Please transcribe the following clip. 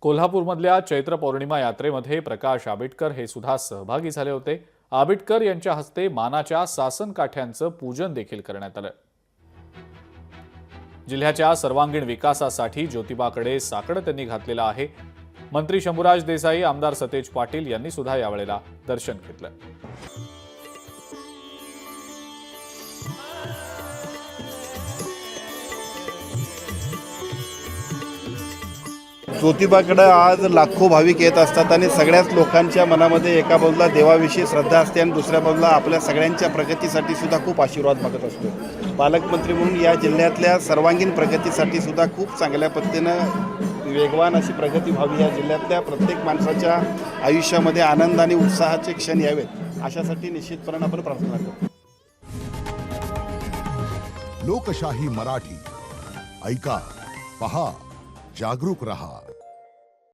कोल्हापूरमधल्या चैत्र पौर्णिमा यात्रेमध्ये प्रकाश आबिटकर हे सुद्धा सहभागी झाले होते। आबिटकर यांच्या हस्ते मानाच्या सासन काठ्यांचं पूजन देखील करण्यात आलं। जिल्ह्याच्या सर्वांगीण विकासासाठी ज्योतिबाकडे साकडं त्यांनी घातलेलं आहे। मंत्री शंभूराज देसाई, आमदार सतेज पाटील यांनी सुद्धा यावेळेला दर्शन घेतलं। ज्योतिबाकडे आज लाखो भाविक येत असतात आणि सगळ्याच लोकांच्या मनामध्ये एका बाजूला देवाविषयी श्रद्धा असते आणि दुसऱ्या बाजूला आपल्या सगळ्यांच्या प्रगतीसाठी सुद्धा खूप आशीर्वाद मागत असतो। पालकमंत्री म्हणून या जिल्ह्यातल्या सर्वांगीण प्रगतीसाठी सुद्धा खूप चांगल्या पद्धतीनं वेगवान अशी प्रगती व्हावी, या जिल्ह्यातल्या प्रत्येक माणसाच्या आयुष्यामध्ये आनंद आणि उत्साहाचे क्षण यावेत अशासाठी निश्चितपणे आपण प्रार्थना करतो। लोकशाही मराठी ऐका, पहा, जागरूक रहा।